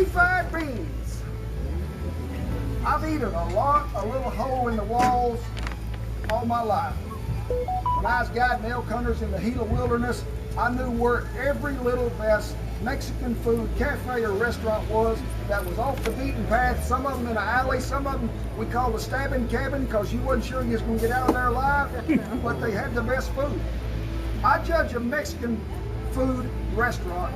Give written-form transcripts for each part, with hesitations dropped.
Refried beans. I've eaten a little hole in the walls all my life. When I was guiding elk hunters in the Gila wilderness, I knew where every little best Mexican food cafe or restaurant was that was off the beaten path. Some of them in an alley, some of them we called a stabbing cabin because you wasn't sure you was going to get out of there alive, but they had the best food. I judge a Mexican food restaurant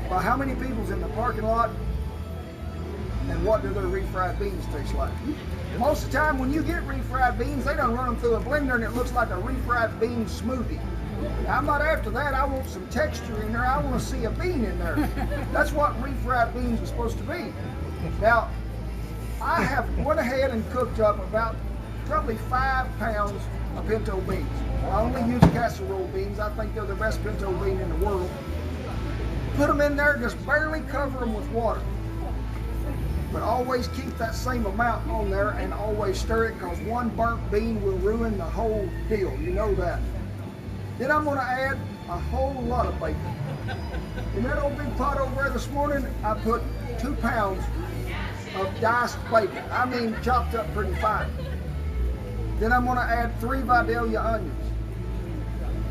by how many people's in the parking lot and what do their refried beans taste like. Most of the time when you get refried beans, they don't run them through a blender and it looks like a refried bean smoothie. Now, I'm not after that. I want some texture in there. I want to see a bean in there. That's what refried beans are supposed to be. Now, I have went ahead and cooked up about probably 5 pounds of pinto beans. I only use casserole beans. I think they're the best pinto bean in the world. Put them in there, just barely cover them with water. But always keep that same amount on there and always stir it because one burnt bean will ruin the whole deal. You know that. Then I'm going to add a whole lot of bacon. In that old big pot over there this morning, I put 2 pounds of diced bacon. I mean chopped up pretty fine. Then I'm going to add 3 Vidalia onions.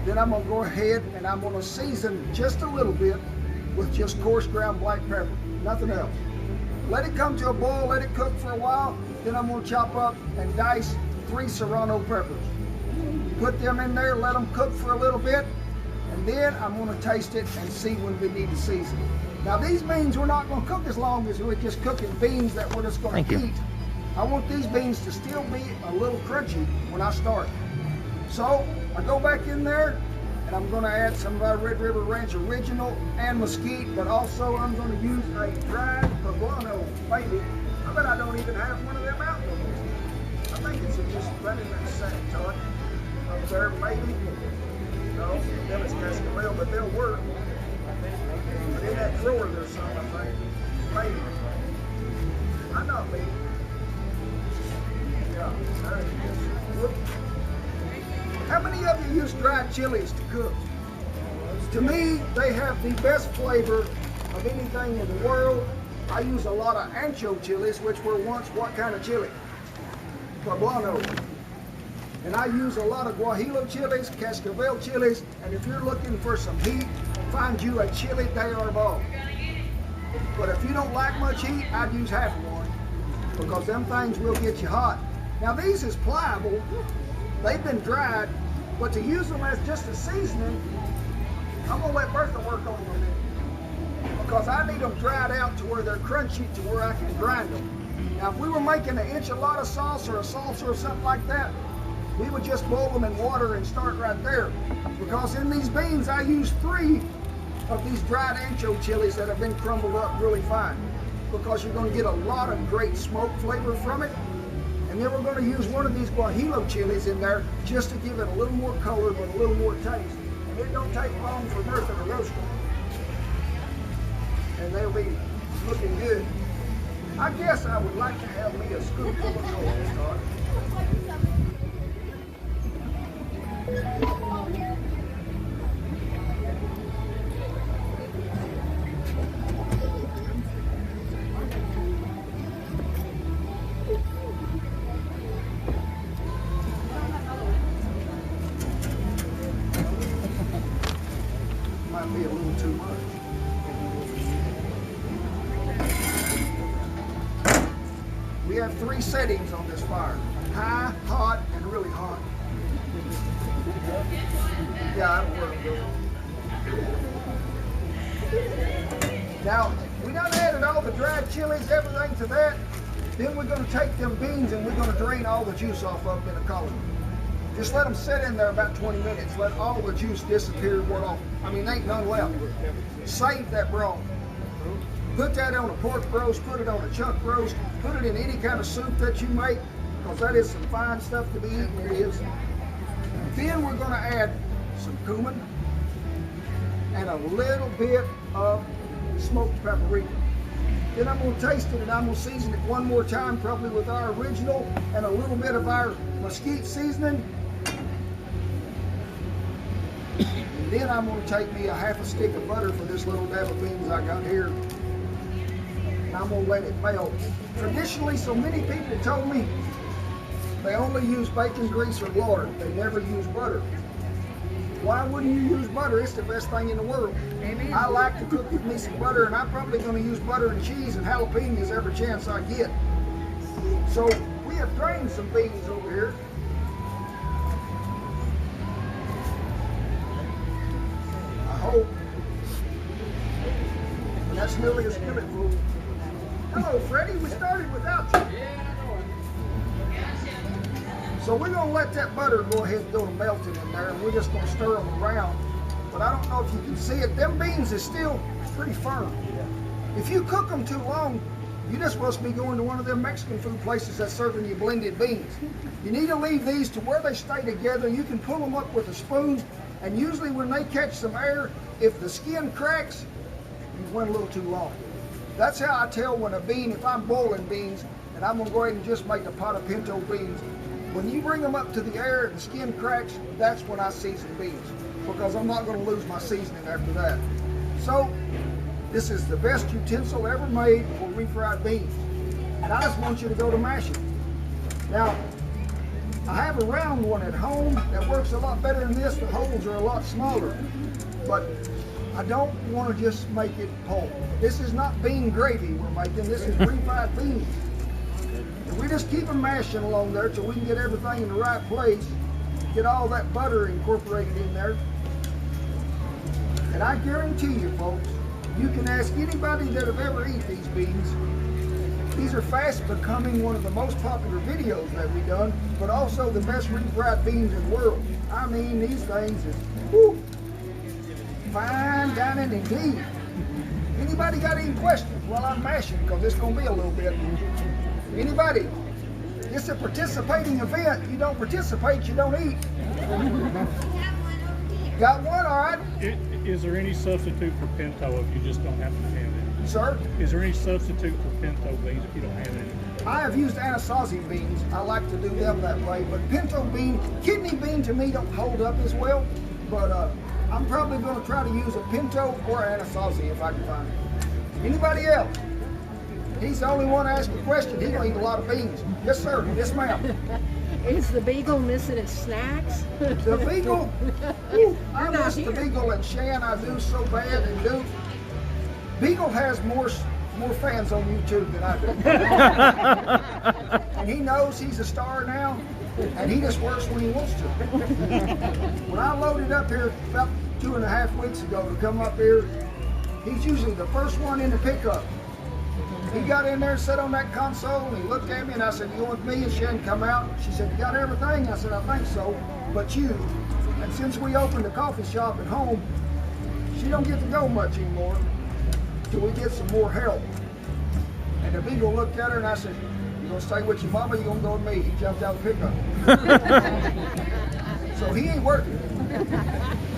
Then I'm going to go ahead and I'm going to season just a little bit with just coarse ground black pepper, nothing else. Let it come to a boil, let it cook for a while. Then I'm going to chop up and dice 3 serrano peppers. Put them in there, let them cook for a little bit, and then I'm going to taste it and see when we need to season. Now these beans we're not going to cook as long as we're just cooking beans that we're just going to eat. I want these beans to still be a little crunchy when I start. So I go back in there and I'm going to add some of our Red River Ranch Original and Mesquite, but also I'm going to use a dried poblano, baby. I bet I don't even have one of them out there. I think it's just right in that sack, Todd. Up there, maybe. No, them it's cascarille, but they'll work. But in that drawer there's some, I think. Maybe. I'm not maybe. Yeah, there it is. Whoop. How many of you use dried chilies to cook? To me, they have the best flavor of anything in the world. I use a lot of ancho chilies, which were once what kind of chili? Poblano. And I use a lot of guajillo chilies, cascabel chilies, and if you're looking for some heat, find you a chili de arbol. But if you don't like much heat, I'd use half one, because them things will get you hot. Now these is pliable, they've been dried, but to use them as just a seasoning, I'm gonna let Bertha work on them a minute, because I need them dried out to where they're crunchy, to where I can grind them. Now if we were making an enchilada sauce or a salsa or something like that, we would just boil them in water and start right there. Because in these beans, I use 3 of these dried ancho chilies that have been crumbled up really fine. Because you're going to get a lot of great smoke flavor from it. And then we're going to use one of these guajillo chilies in there just to give it a little more color, but a little more taste. And it don't take long for Bertha to roast them. And they'll be looking good. I guess I would like to have me a scoop full of corn, Todd. Might be a little too much. We have 3 settings on this fire: high, hot, and really hot. Yeah, that'll work good. Now, we done added all the dried chilies, everything to that. Then we're going to take them beans and we're going to drain all the juice off of them in a colander. Just let them sit in there about 20 minutes. Let all the juice disappear and off. I mean, there ain't none left. Save that broth. Put that on a pork roast, put it on a chuck roast, put it in any kind of soup that you make, because that is some fine stuff to be eaten, it is. Then we're going to add some cumin and a little bit of smoked paprika. Then I'm going to taste it and I'm going to season it one more time, probably with our original and a little bit of our mesquite seasoning. And then I'm going to take me a half a stick of butter for this little dab of beans I got here. and I'm gonna let it melt. Traditionally, so many people told me they only use bacon grease or lard. They never use butter. Why wouldn't you use butter? It's the best thing in the world. Amen. I like to cook with me some butter, and I'm probably gonna use butter and cheese and jalapenos every chance I get. So we have drained some beans over here. I hope. And that's nearly as good as Hello, Freddie. We started without you. So we're going to let that butter go ahead and go to melting in there, and we're just going to stir them around. But I don't know if you can see it. Them beans is still pretty firm. If you cook them too long, you're just supposed to be going to one of them Mexican food places that's serving you blended beans. You need to leave these to where they stay together. You can pull them up with a spoon, and usually when they catch some air, if the skin cracks, you went a little too long. That's how I tell when a bean, if I'm boiling beans, and I'm going to go ahead and just make a pot of pinto beans, when you bring them up to the air and the skin cracks, that's when I season beans, because I'm not going to lose my seasoning after that. So, this is the best utensil ever made for refried beans. And I just want you to go to mashing. Now, I have a round one at home that works a lot better than this. The holes are a lot smaller. But I don't want to just make it whole. This is not bean gravy we're making. This is refried beans. And we just keep them mashing along there till we can get everything in the right place, get all that butter incorporated in there. And I guarantee you, folks, you can ask anybody that have ever eaten these beans. These are fast becoming one of the most popular videos that we've done, but also the best refried beans in the world. I mean, these things is whoo, fine dining indeed. Anybody got any questions while I'm mashing? Because it's going to be a little bit. Anybody? It's a participating event. You don't participate, you don't eat. Got one? All right. Is there any substitute for pinto if you just don't happen to have it? Sir? Is there any substitute for pinto beans if you don't have it? I have used anasazi beans. I like to do them that way. But pinto bean, kidney bean to me don't hold up as well. But I'm probably going to try to use a pinto or anasazi if I can find it. Anybody else? He's the only one to ask a question. He don't eat a lot of beans. Yes, sir. Yes, ma'am. Is the beagle missing its snacks? The beagle? Whew, I miss the beagle and Shan. I do so bad and do. Beagle has more fans on YouTube than I do. And he knows he's a star now, and he just works when he wants to. When I loaded up here about 2.5 weeks ago to come up here, he's usually the first one in the pickup. He got in there and sat on that console, and he looked at me, and I said, "You with me?" And she hadn't come out. She said, "You got everything?" I said, "I think so, but you." And since we opened a coffee shop at home, she don't get to go much anymore till we get some more help. And the beagle looked at her, and I said, "You gonna stay with your mama? You gonna go with me?" He jumped out of the pickup. So he ain't working,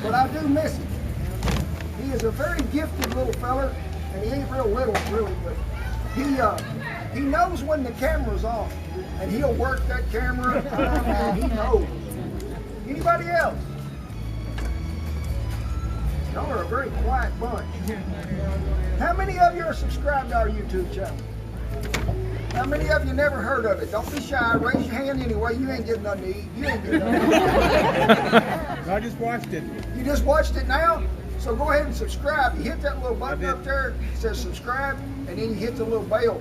but I do miss him. He is a very gifted little feller, and he ain't real little, really, but he knows when the camera's on, and he'll work that camera, and he knows. Anybody else? Y'all are a very quiet bunch. How many of you are subscribed to our YouTube channel? How many of you never heard of it? Don't be shy. Raise your hand anyway. You ain't getting nothing to eat. You ain't getting nothing to eat. I just watched it. You just watched it now? So go ahead and subscribe. You hit that little button up there that says subscribe, and then you hit the little bell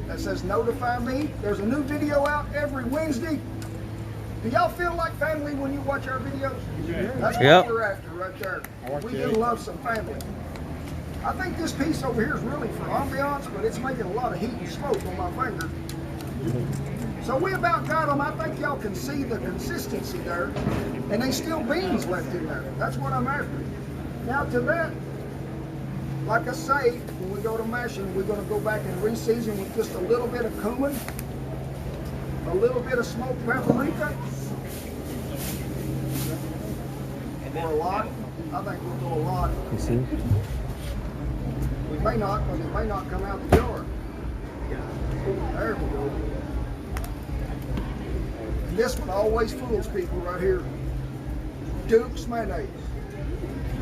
that says notify me. There's a new video out every Wednesday. Do y'all feel like family when you watch our videos? Yeah. That's Yep. what we're after right there. We do love some family. I think this piece over here is really for ambiance, but it's making a lot of heat and smoke on my finger. So we about got them. I think y'all can see the consistency there, and they still beans left in there. That's what I'm after. Now to that, like I say, when we go to mashing, we're going to go back and re-season with just a little bit of cumin, a little bit of smoked paprika, or a lot. I think we'll go a lot. You see? We may not, because it may not come out the jar. There we go. And this one always fools people right here. Duke's mayonnaise.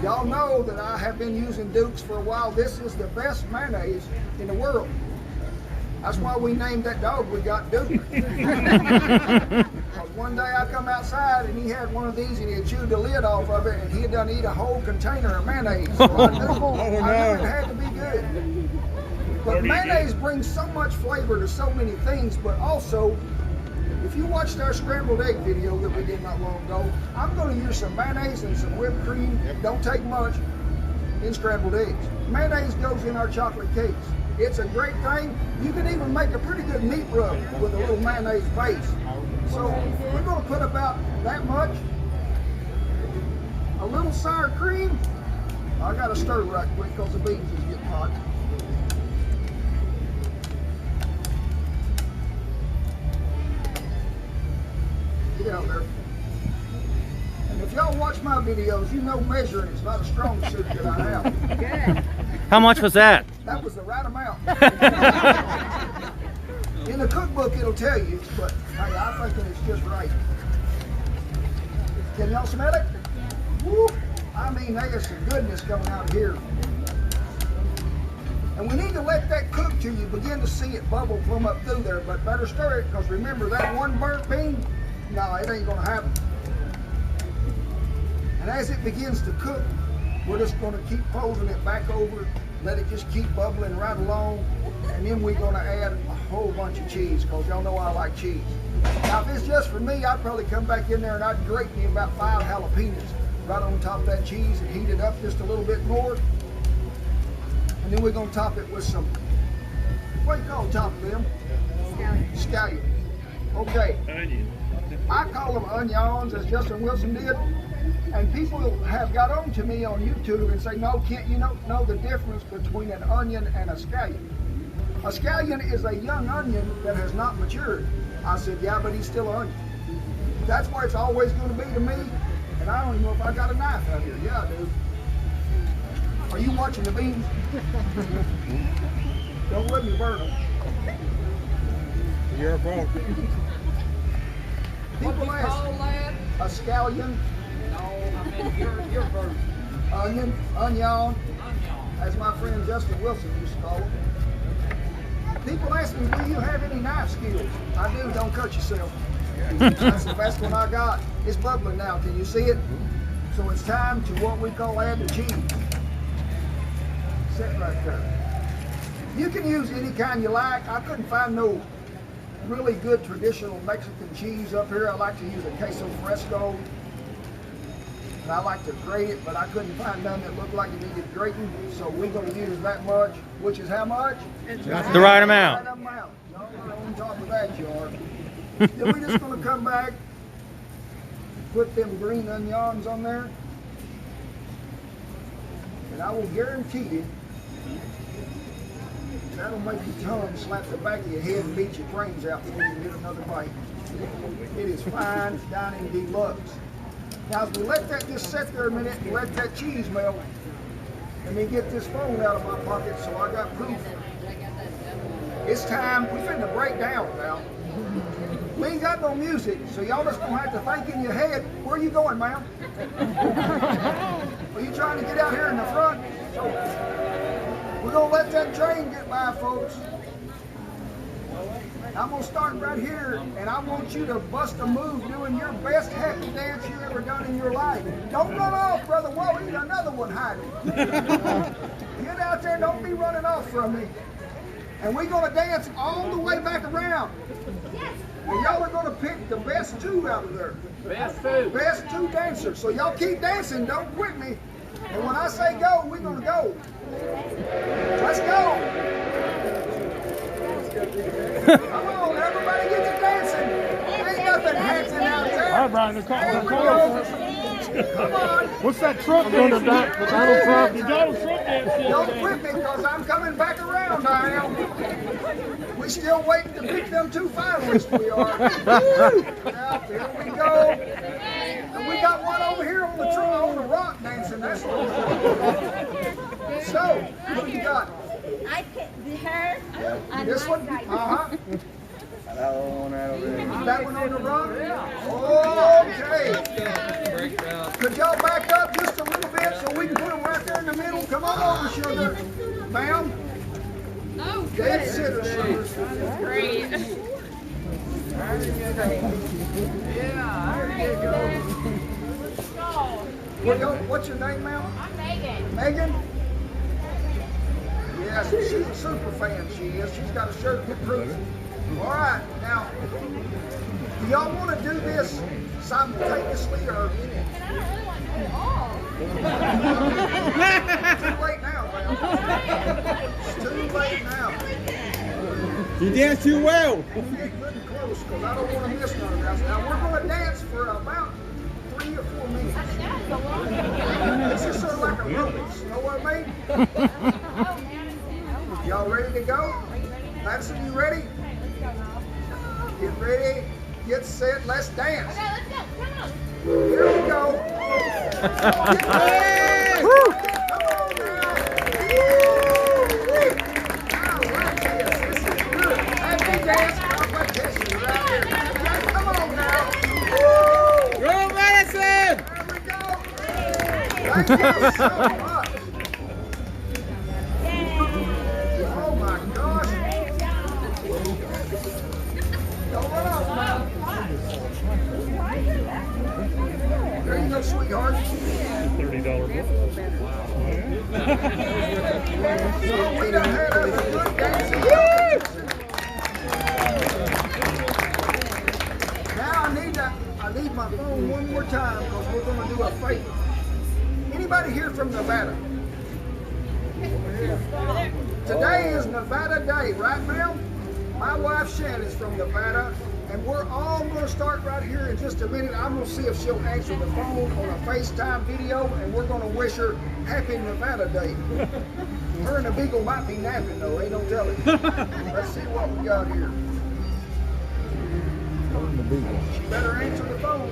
Y'all know that I have been using Duke's for a while. This is the best mayonnaise in the world. That's why we named that dog we got Duke. Because one day I come outside and he had one of these and he had chewed the lid off of it and he had done eat a whole container of mayonnaise. So I knew it had to be good. But mayonnaise brings so much flavor to so many things, but also, if you watched our scrambled egg video that we did not long ago, I'm going to use some mayonnaise and some whipped cream, don't take much, in scrambled eggs. Mayonnaise goes in our chocolate cakes. It's a great thing. You can even make a pretty good meat rub with a little mayonnaise base. So we're going to put about that much. A little sour cream. I got to stir right quick because the beans is getting hot. Get out there. And if y'all watch my videos, you know measuring is not a strong suit that I have. Good. How much was that? That was the right amount. In the cookbook it'll tell you, but hey, I think that it's just right. Can y'all smell it? Woo! I mean, there's some goodness coming out of here. And we need to let that cook till you begin to see it bubble plumb up through there, but better stir it, because remember that one burnt bean, no, it ain't gonna happen. And as it begins to cook, we're just gonna keep folding it back over, let it just keep bubbling right along, and then we're gonna add a whole bunch of cheese, because y'all know I like cheese. Now if it's just for me, I'd probably come back in there and I'd grate me about 5 jalapenos right on top of that cheese and heat it up just a little bit more. And then we're gonna top it with some, what do you call top of them? Scallion. Scallion. Okay. I call them onions, as Justin Wilson did. And people have got on to me on YouTube and say, no, Kent, you don't know the difference between an onion and a scallion. A scallion is a young onion that has not matured. I said, yeah, but he's still an onion. That's where it's always going to be to me. And I don't even know if I got a knife out here. Yeah, I do. Are you watching the beans? Don't let me burn them. You're a pro. People ask, a scallion. Your version. Onion, as my friend Justin Wilson used to call them. People ask me, do you have any knife skills? I do, don't cut yourself. That's the best one I got. It's bubbling now, can you see it? So it's time to what we call add the cheese. Sit right there. You can use any kind you like. I couldn't find no really good traditional Mexican cheese up here. I like to use a queso fresco. And I like to grate it, but I couldn't find none that looked like it needed grating. So we're going to use that much, which is how much? That's the right amount. Right amount. Y'all are on top of that, you are. Then we're just going to come back, put them green onions on there. And I will guarantee you, that'll make your tongue slap the back of your head and beat your brains out before you get another bite. It is fine dining deluxe. Now as we let that just sit there a minute and let that cheese melt, let me get this phone out of my pocket so I got proof. It's time, we're finna break down now. We ain't got no music, so y'all just gonna have to think in your head, where are you going, ma'am? Are you trying to get out here in the front? So, we're gonna let that train get by, folks. I'm gonna start right here, and I want you to bust a move doing your best happy dance you ever done in your life. Don't run off, Brother Wally, another one hiding. Get out there, don't be running off from me. And we're gonna dance all the way back around. And y'all are gonna pick the best 2 out of there. Best 2. Best 2 dancers. So y'all keep dancing, don't quit me. And when I say go, we're gonna go. Let's go. Come on, everybody get to dancing. Ain't nothing dancing out there. All right, Brian, they're calling. Come on. What's that Trump dance? The Donald Trump. The Donald Trump dance. Don't quit me, because I'm coming back around, I am. We still waiting to pick them 2 finalists, we are. Woo! Now, here we go. And we got one over here on the rock dancing. That's what we're doing. So, what do you got? I picked her on This my one? side. Uh-huh. That one on the rock? Okay. Could y'all back up just a little bit? So we can put them right there in the middle. Come on over, sugar. Ma'am. Oh, Dead center, sugar. great. There you go. Yeah, there you go. What's your name, ma'am? I'm Megan. Megan? Yes, she's a super fan, she is. She's got a shirt that proves it. All right, now, do y'all want to do this simultaneously or? I don't really want to do it all. Too late now, ma'am. It's too late now. You dance too well. Get good and close, because I don't want to miss none of that. Now, we're going to dance for about 3 or 4 minutes. That's a long It's just sort of like aerobics, you know what I mean? Oh, Madison. Y'all ready to go? Madison, you ready? Get ready, get set, let's dance. Okay, let's go. Come on. Here we go. Get ready. Come on now. I like this. This is good. Happy dance competition right here. Now, come on now. Go, Madison! There we go. Thank you so much. Oh my gosh. Don't run off now. There you go, sweetheart. $30 book. So we done had us a good dancing. Now I need my phone one more time because we're going to do a favor. Anybody here from Nevada? Today is Nevada Day, right, ma'am? My wife Shan is from Nevada, and we're all going to start right here in just a minute. I'm going to see if she'll answer the phone on a FaceTime video, and we're going to wish her Happy Nevada Day. Her and the Beagle might be napping, though. Ain't no telling. Let's see what we got here. She better answer the phone.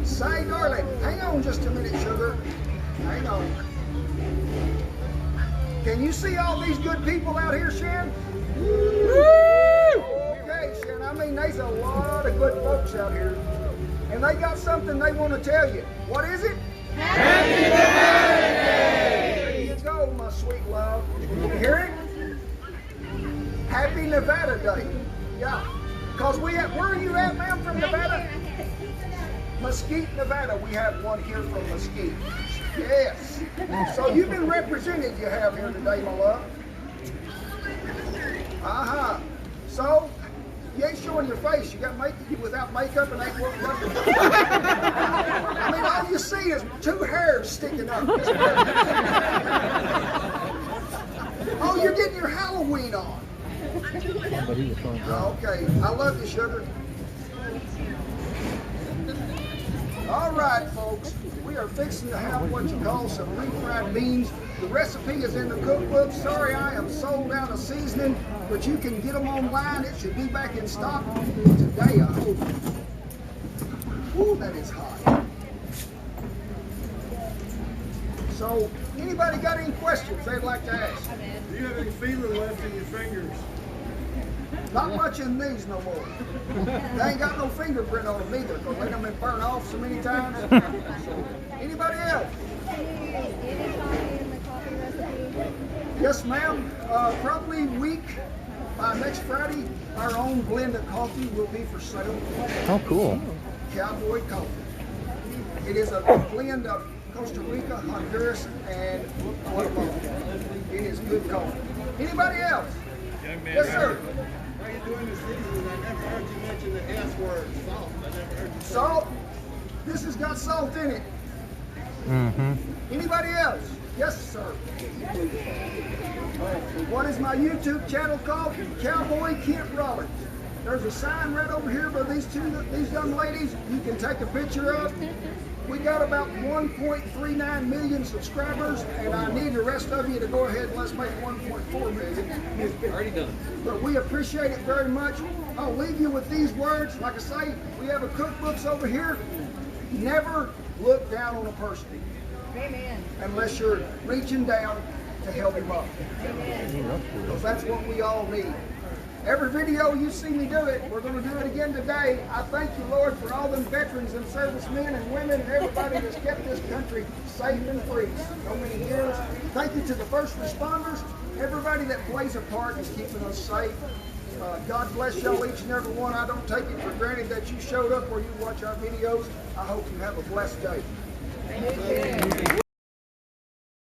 Say, darling, hang on just a minute, sugar. Hang on. Can you see all these good people out here, Shan? Okay, Shan. I mean, there's a lot of good folks out here. And they got something they want to tell you. What is it? Happy Nevada Day! There you go, my sweet love. You hear it? Happy Nevada Day. Yeah. Because where are you at, ma'am, from Nevada? Mesquite, Nevada. We have one here from Mesquite. Yes. So you've been represented, you have here today, my love. Uh-huh. So, you ain't showing your face. You got without makeup and ain't worked up. I mean, all you see is 2 hairs sticking up. Oh, you're getting your Halloween on. Okay. I love you, sugar. All right, folks, we are fixing to have what you call some refried beans. The recipe is in the cookbook. Sorry, I am sold out of seasoning, but you can get them online. It should be back in stock today, I hope. Ooh, that is hot. So, anybody got any questions they'd like to ask? Do you have any feeling left in your fingers? Not much in these no more. They ain't got no fingerprint on them either because they done been burnt off so many times. So, anybody else? Yes, ma'am. Probably week by next Friday, our own blend of coffee will be for sale. Oh, cool. Cowboy Cooking. It is a blend of Costa Rica, Honduras, and Guatemala. It is good coffee. Anybody else? Yes, sir. How are you doing this season? I never heard you mention the S word, salt. I never heard you say Salt. This has got salt in it. Mm-hmm. Anybody else? Yes, sir. What is my YouTube channel called? Cowboy Kent Rollins. There's a sign right over here by these young ladies. You can take a picture of. We got about 1.39 million subscribers, and I need the rest of you to go ahead and let's make 1.4 million. Already done. But we appreciate it very much. I'll leave you with these words. Like I say, we have a cookbooks over here. Never look down on a person. Amen. Unless you're reaching down to help him up. Amen. Because that's what we all need. Every video you see me do it, we're going to do it again today. I thank you, Lord, for all them veterans and servicemen and women and everybody that's kept this country safe and free so many years. Thank you to the first responders, everybody that plays a part in keeping us safe. God bless y'all, each and every one. I don't take it for granted that you showed up or you watch our videos. I hope you have a blessed day.